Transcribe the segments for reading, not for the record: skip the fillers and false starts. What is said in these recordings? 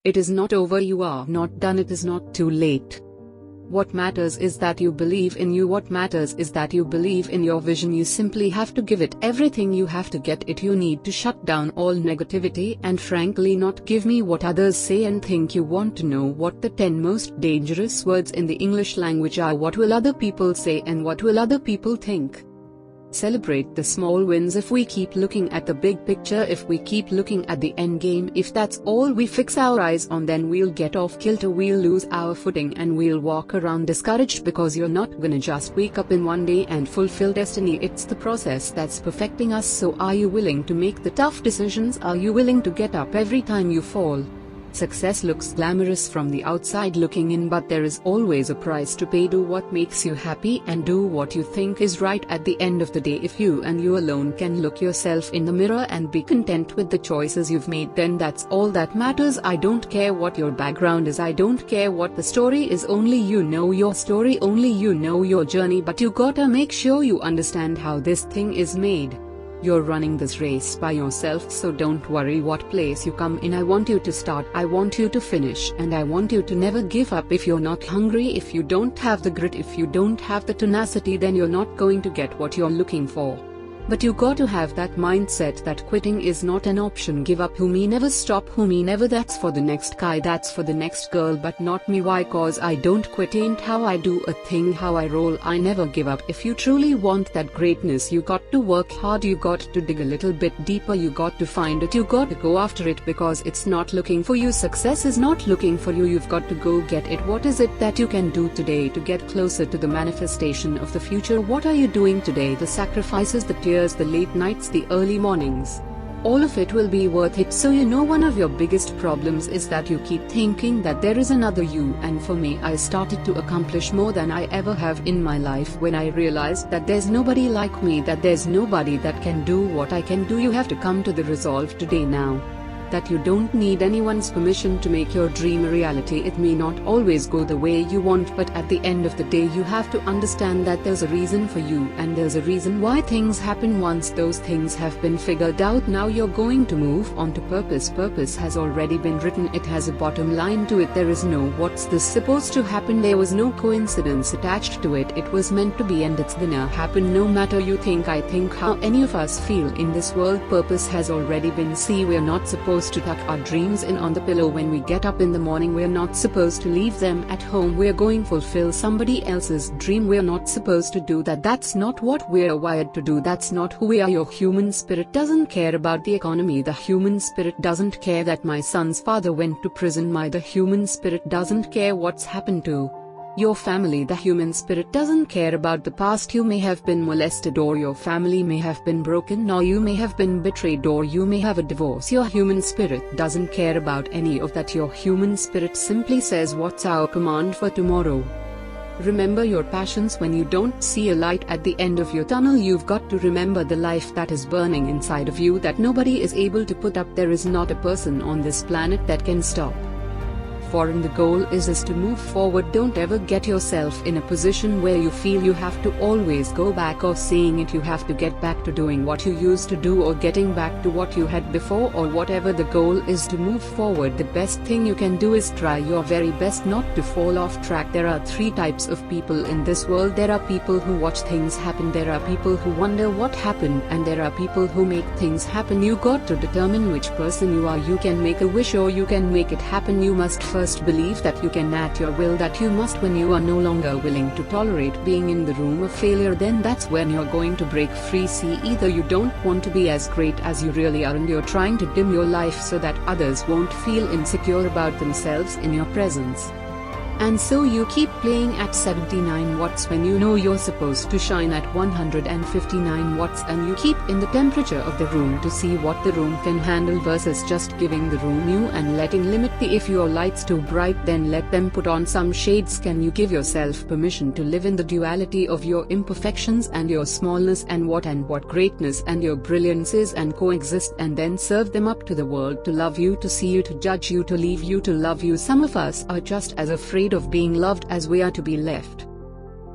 It is not over, you are not done, it is not too late. What matters is that you believe in you. What matters is that you believe in your vision. You simply have to give it everything. You have to get it. You need to shut down all negativity and frankly not give me what others say and think. You want to know what the 10 most dangerous words in the English language are. What will other people say and what will other people think? Celebrate the small wins. If we keep looking at the big picture, if we keep looking at the end game, if that's all we fix our eyes on, then we'll get off kilter, we'll lose our footing and we'll walk around discouraged, because you're not gonna just wake up in one day and fulfill destiny. It's the process that's perfecting us. So are you willing to make the tough decisions? Are you willing to get up every time you fall? Success looks glamorous from the outside looking in, but there is always a price to pay. Do what makes you happy and do what you think is right. At the end of the day, if you and you alone can look yourself in the mirror and be content with the choices you've made, then that's all that matters. I don't care what your background is, I don't care what the story is, only you know your story, only you know your journey, but you gotta make sure you understand how this thing is made. You're running this race by yourself, so don't worry what place you come in. I want you to start, I want you to finish, and I want you to never give up. If you're not hungry, if you don't have the grit, if you don't have the tenacity, then you're not going to get what you're looking for. But you got to have that mindset that quitting is not an option. Give up, who me, never stop, who me, never. That's for the next guy, that's for the next girl, but not me. Why? Cause I don't quit, ain't how I do a thing, how I roll. I never give up. If you truly want that greatness, you got to work hard, you got to dig a little bit deeper, you got to find it, you got to go after it, because it's not looking for you. Success is not looking for you, you've got to go get it. What is it that you can do today to get closer to the manifestation of the future? What are you doing today? The sacrifices, the tears, the late nights, the early mornings, all of it will be worth it. So you know, one of your biggest problems is that you keep thinking that there is another you, and for me, I started to accomplish more than I ever have in my life when I realized that there's nobody like me, that there's nobody that can do what I can do. You have to come to the resolve today now that you don't need anyone's permission to make your dream a reality. It may not always go the way you want, but at the end of the day, you have to understand that there's a reason for you, and there's a reason why things happen. Once those things have been figured out, now you're going to move on to purpose. Purpose has already been written, it has a bottom line to it. There is no what's this supposed to happen, there was no coincidence attached to it. It was meant to be, and it's gonna happen no matter you think, I think, how any of us feel in this world. Purpose has already been. See, we're not supposed to tuck our dreams in on the pillow when we get up in the morning. We're not supposed to leave them at home. We're going to fulfill somebody else's dream. We're not supposed to do that. That's not what we're wired to do. That's not who we are. Your human spirit doesn't care about the economy. The human spirit doesn't care that my son's father went to prison. The human spirit doesn't care what's happened to your family. The human spirit doesn't care about the past. You may have been molested, or your family may have been broken, or you may have been betrayed, or you may have a divorce. Your human spirit doesn't care about any of that. Your human spirit simply says, what's our command for tomorrow? Remember your passions. When you don't see a light at the end of your tunnel, you've got to remember the life that is burning inside of you that nobody is able to put up. There is not a person on this planet that can stop. And the goal is to move forward. Don't ever get yourself in a position where you feel you have to always go back, or saying it you have to get back to doing what you used to do, or getting back to what you had before, or whatever. The goal is to move forward. The best thing you can do is try your very best not to fall off track. There are 3 types of people in this world. There are people who watch things happen, there are people who wonder what happened, and there are people who make things happen. You got to determine which person you are. You can make a wish, or you can make it happen. You must first believe that you can at your will, that you must. When you are no longer willing to tolerate being in the room of failure, then that's when you're going to break free. See, either you don't want to be as great as you really are, and you're trying to dim your life so that others won't feel insecure about themselves in your presence. And so you keep playing at 79 watts when you know you're supposed to shine at 159 watts, and you keep in the temperature of the room to see what the room can handle, versus just giving the room you and letting limit the. If your light's too bright, then let them put on some shades. Can you give yourself permission to live in the duality of your imperfections and your smallness, and what greatness and your brilliance is, and coexist, and then serve them up to the world to love you, to see you, to judge you, to leave you, to love you? Some of us are just as afraid of being loved as we are to be left.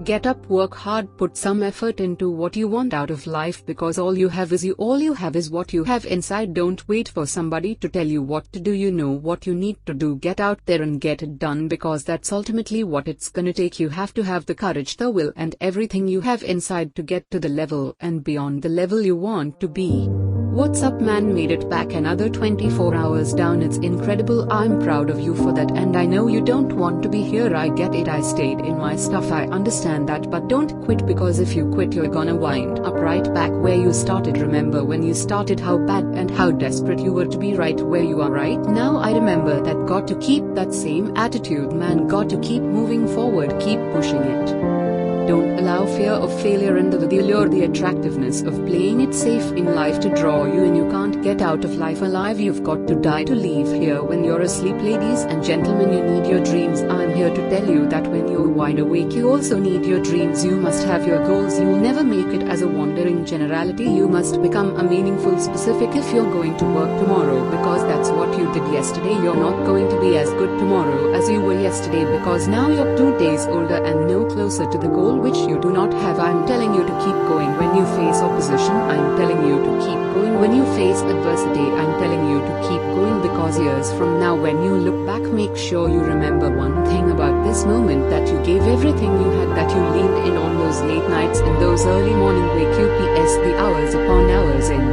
Get up, work hard, put some effort into what you want out of life, because all you have is you. All you have is what you have inside. Don't wait for somebody to tell you what to do. You know what you need to do. Get out there and get it done, because that's ultimately what it's gonna take. You have to have the courage, the will, and everything you have inside to get to the level and beyond the level you want to be. What's up, man? Made it back another 24 hours down. It's incredible. I'm proud of you for that, and I know you don't want to be here. I get it. I stayed in my stuff. I understand that, but don't quit, because if you quit, you're gonna wind up right back where you started. Remember when you started, how bad and how desperate you were to be right where you are right now? I remember that. Got to keep that same attitude, man. Got to keep moving forward. Keep pushing it. Don't allow fear of failure and the allure, the attractiveness of playing it safe in life to draw you in. You can't get out of life alive. You've got to die to leave here when you're asleep. Ladies and gentlemen, you need your dreams. I'm here to tell you that when you're wide awake, you also need your dreams. You must have your goals. You'll never make it as a wandering generality. You must become a meaningful specific. If you're going to work tomorrow because that's what you did yesterday, you're not going to be as good tomorrow as you were yesterday, because now you're 2 days older and no closer to the goal which you do not have. I'm telling you to keep going when you face opposition. I'm telling you to keep going when you face adversity. I'm telling you to keep going, because years from now when you look back, make sure you remember one thing about this moment: that you gave everything you had, that you leaned in on those late nights and those early morning wake ups, the hours upon hours in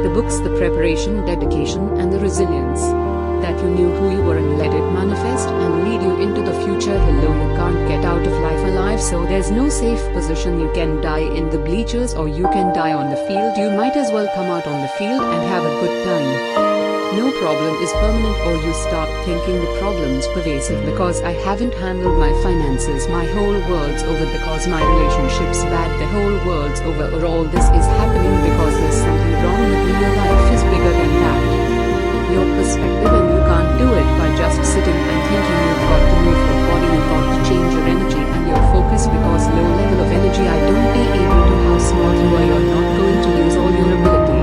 the books, the preparation, dedication, and the resilience. That you knew who you were and let it manifest and lead you into the future. Hello, you can't get out of life alive, so there's no safe position. You can die in the bleachers or you can die on the field. You might as well come out on the field and have a good time. No problem is permanent, or you start thinking the problem's pervasive. Because I haven't handled my finances, my whole world's over. Because my relationship's bad, the whole world's over. Or all this is happening because there's something wrong with me. Your life is bigger than that. Your perspective, and you can't do it by just sitting and thinking. You've got to move your body, you've got to change your energy and your focus, because low level of energy, I don't be able to how smart you are. You're not going to lose all your ability.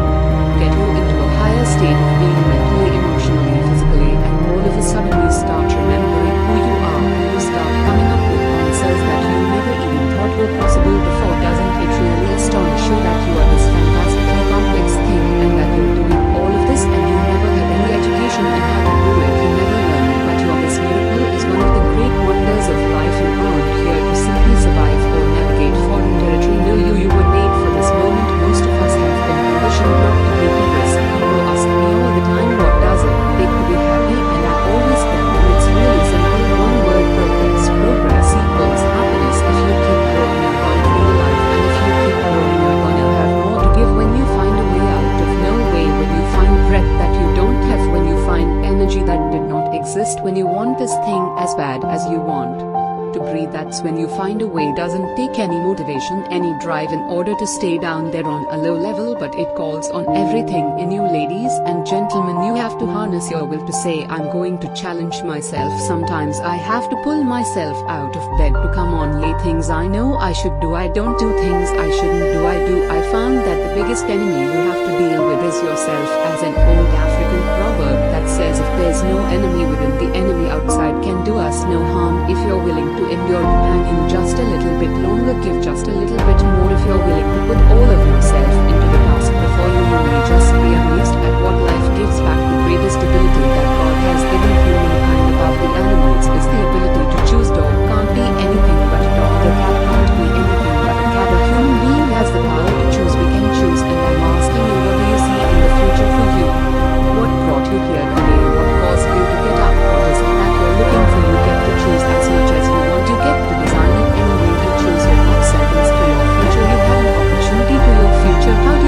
Get you into a higher state of being, mentally, emotionally, physically, and all of a sudden you start remembering who you are and you start coming up with answers that you never even thought were possible before. Doesn't it really astonish you that you are this fantastically complex thing, and that you're doing all of this and you never had any education in how to do it? You never learned, but your this miracle is one of the great wonders of life. You aren't here to simply survive or navigate foreign territory. No, you were made for this moment. Most of us have been conditioned not to take a risk. People ask me all the time, what does it take to be happy? And I always tell them it's really simple. One word: progress. Progress equals happiness. If you keep growing, you're gonna feel alive, and if you keep growing, you're gonna have more to give. When you find a way out of no way, when you find breath that you don't have, when you find energy that did not exist, when you want this thing as bad as you want to breathe, that's when you find a way. Doesn't take any motivation, any drive in order to stay down there on a low level, but it calls on everything in you. Ladies and gentlemen, you have to harness your will to say, I'm going to challenge myself. Sometimes I have to pull myself out of bed to come on late. Things I know I should do, I don't do. Things I shouldn't do, I do. I found that the biggest enemy you have to deal with is yourself. As an old African proverb that says, if there's no enemy within, the enemy outside can do us no harm. If you're willing to endure to hang in just a little bit longer, give just a little bit more. If you're willing to put all of yourself into the task before you, you may just be amazed at what life gives back. The greatest ability that God has given humankind above the animals is the ability to choose. Dog can't be anything but a dog. The cat can't be anything but a cat. A human being has the power to choose. We can choose, and I'm asking you, what do you see in the future for you? What brought you here today? What caused you to get up? What is it that you're looking for? You get to choose as much as you want. You get to design it any way you choose. You're not sentenced to your future. You have an opportunity to your future. How do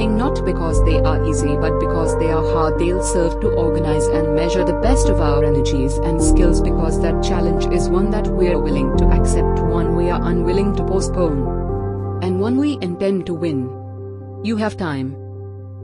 everything not because they are easy but because they are hard. They'll serve to organize and measure the best of our energies and skills, because that challenge is one that we're willing to accept, one we are unwilling to postpone, and one we intend to win. You have time.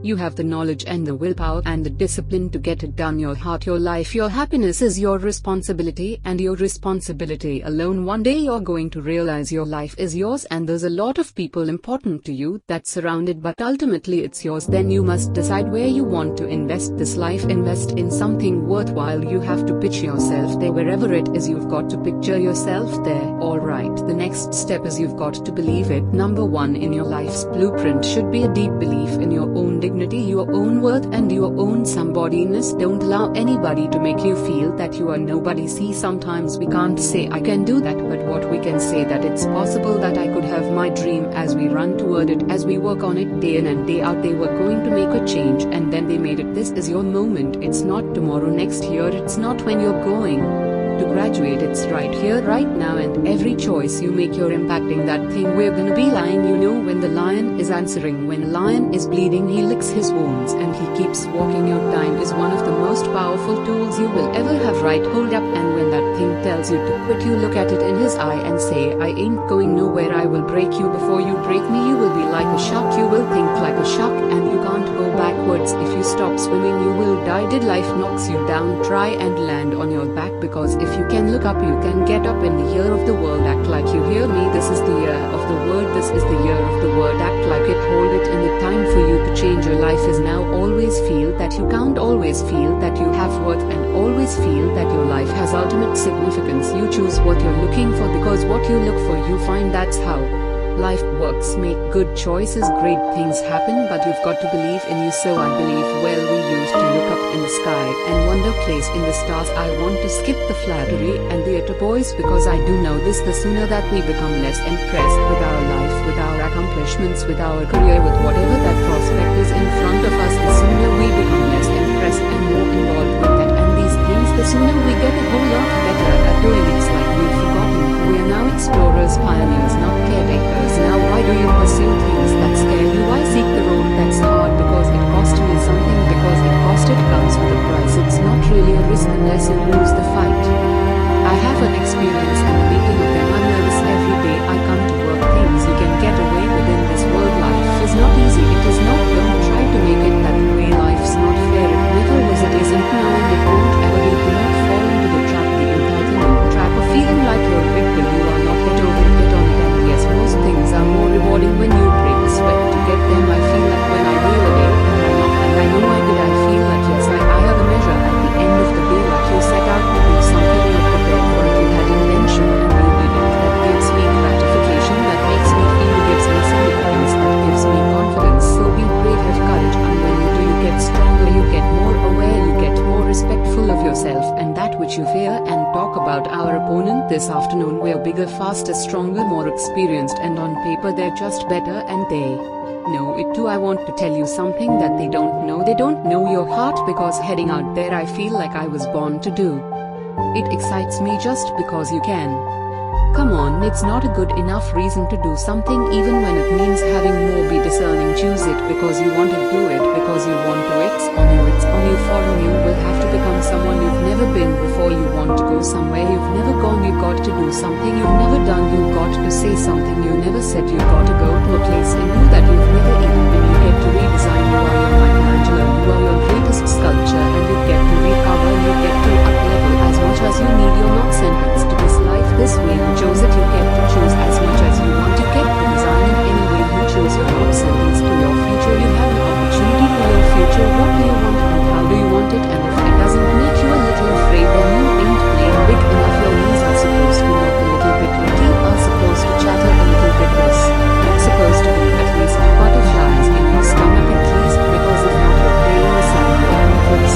You have the knowledge and the willpower and the discipline to get it done. Your heart, your life, your happiness is your responsibility, and your responsibility alone. One day you're going to realize your life is yours, and there's a lot of people important to you that surround it, but ultimately it's yours. Then you must decide where you want to invest this life. Invest in something worthwhile. You have to pitch yourself there. Wherever it is, you've got to picture yourself there. Alright, the next step is you've got to believe it. Number one in your life's blueprint should be a deep belief in your own dignity, your own worth, and your own somebodyness. Don't allow anybody to make you feel that you are nobody. See, sometimes we can't say I can do that, but what we can say that it's possible that I could have my dream. As we run toward it, as we work on it day in and day out, they were going to make a change, and then they made it. This is your moment. It's not tomorrow, next year, it's not when you're going to graduate, it's right here, right now, and every choice you make, you're impacting that thing. We're gonna be lying, you know, when the lion is answering. When a lion is bleeding, he licks his wounds and he keeps walking. Your time is one of the most powerful tools you will ever have. Right, hold up, and when that thing tells you to quit, you look at it in his eye and say, I ain't going nowhere, I will break you before you break me. You will be like a shark, you will think like a shark, and you can't go backwards. If you stop swimming, you will die. Did life knocks you down, try and land on your back, because if you can look up, you can get up. In the year of the world, act like you hear me. This is the year of the word, this is the year of the word. Act like it, hold it, and the time for you to change your life is now. Always feel that you count, always feel that you have worth, and always feel that your life has ultimate significance. You choose what you're looking for, because what you look for you find. That's how life works. Make good choices, great things happen, but you've got to believe in you. So I believe, well, we used to look up in the sky and wonder place in the stars. I want to skip the flattery and the utter boys, because I do know this: the sooner that we become less impressed with our life, with our accomplishments, with our career, with whatever that prospect is in front of us, the sooner we become less impressed and more involved with that and these things, the sooner we get a whole lot better at doing it. It's like we've forgotten. We are now explorers, pioneers, not caretakers. Now why do you pursue things that scare you? Why seek the road that's hard? Because it cost me something, because it cost. It comes with a price. It's not really a risk unless you lose the fight. I have an experience and the making of them. I'm nervous every day I come to work. Things you can get away with in this world. Life is not easy, it is not. Don't try to make it that way. Life's not fair, it never was, it isn't now, and it won't ever be. Do not fall into the trap, the entitlement trap of feeling like you're a victim. You are not head over head on it, and yes, most things are more rewarding when you break a sweat to get them. I feel like when I kneel a day and I knock and I know I did, I feel like yes, I have a measure at the end of the day. Like you set out to do something, you're prepared for it, you had intention and you did it. That gives me gratification, that makes me feel, gives me significance, that gives me confidence. So be brave, have courage, and when you do, you get stronger, you get more aware, you get more respectful of yourself and that which you fear. And talk about our opponent this afternoon. We're bigger, faster, stronger, more experienced, and on paper they're just better, and they know it too. I want to tell you something that they don't know. They don't know your heart, because heading out there I feel like I was born to do. It excites me just because you can. Come on, it's not a good enough reason to do something, even when it means having more. Be discerning, choose it because you want to do it, because you want to. It's on you, it's on you, for you will have to become someone you've never been before. You want to go somewhere you've never gone, you've got to do something you've never done, you've got to say something you never said, you've got to go to a place and do that you've never even been. You get to redesign, you are your Michelangelo, you are your greatest sculpture, and you get to recover, you get to up-level as much as you need. You're not sentenced to this life this way. You chose it, you get to choose as much as you want. You get to design it any way you choose. You're not sentenced to your future. You have an opportunity for your future. What do you want and how do you want it? And if it doesn't make you a little afraid, then you ain't playing big enough. Your knees are supposed to knock a little bit, your teeth are supposed to chatter a little bit less. You're supposed to be at least butterflies in your stomach at least, because if not, you're playing the sound for the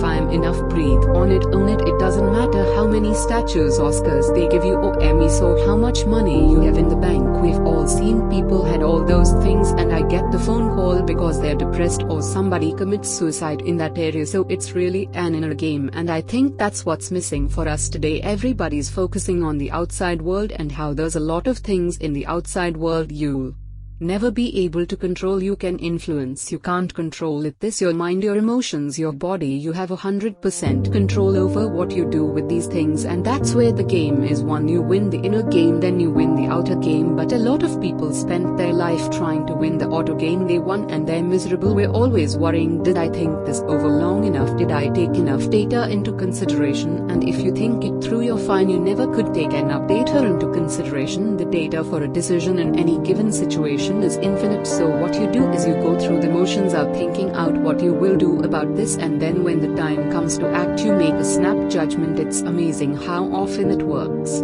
time enough, breathe on it, own it. It doesn't matter how many statues, Oscars they give you or Emmys, or how much money you have in the bank. We've all seen people had all those things and I get the phone call because they're depressed or somebody commits suicide in that area. So it's really an inner game, and I think that's what's missing for us today. Everybody's focusing on the outside world and how there's a lot of things in the outside world you'll never be able to control. You can influence, you can't control it. This your mind, your emotions, your body. You have 100% control over what you do with these things, and that's where the game is won. You win the inner game, then you win the outer game. But a lot of people spent their life trying to win the outer game. They won and they're miserable. We're always worrying, did I think this over long enough? Did I take enough data into consideration? And if you think it through, you're fine. You never could take enough data into consideration. The data for a decision in any given situation is infinite. So what you do is you go through the motions of thinking out what you will do about this, and then when the time comes to act, you make a snap judgment. It's amazing how often it works.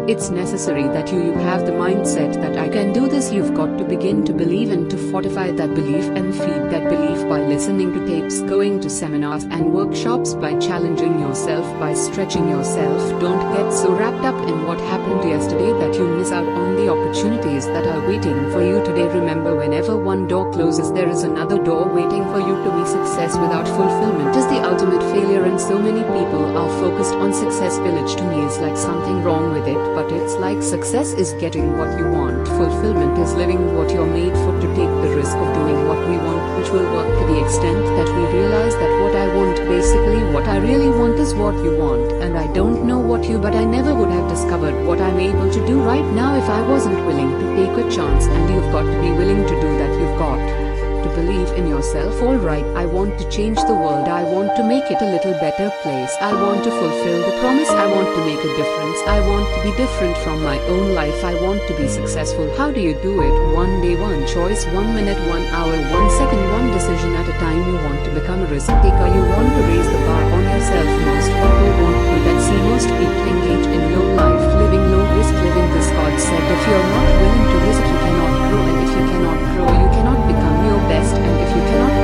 It's necessary that you have the mindset that I can do this. You've got to begin to believe and to fortify that belief and feed that belief by listening to tapes, going to seminars and workshops, by challenging yourself, by stretching yourself. Don't get so wrapped up in what happened yesterday that you miss out on the opportunities that are waiting for you today. Remember, whenever one door closes, there is another door waiting for you to be. Success without fulfillment is the ultimate failure, and so many people are focused on success. Village to me is like something wrong with it, but it's like success is getting what you want. Fulfillment is living what you're made for, to take the risk of doing what we want, which will work to the extent that we realize that what I want, basically what I really want, is what you want. And I don't know what you, but I never would have discovered what I'm able to do right now if I wasn't willing to take a chance. And you've got to be willing to do that. You've got to believe in yourself. Alright, I want to change the world. I want to make it a little better place. I want to fulfill the promise. I want to make a difference. I want to be different from my own life. I want to be successful. How do you do it? One day, one choice, 1 minute, 1 hour, 1 second, one decision at a time. You want to become a risk taker. You want to raise the bar on yourself. Most people won't do that. See, most people engage in low life, living low risk living. This God said, if you're not willing to risk, you cannot grow, and if you cannot grow, you cannot become your best, and if you cannot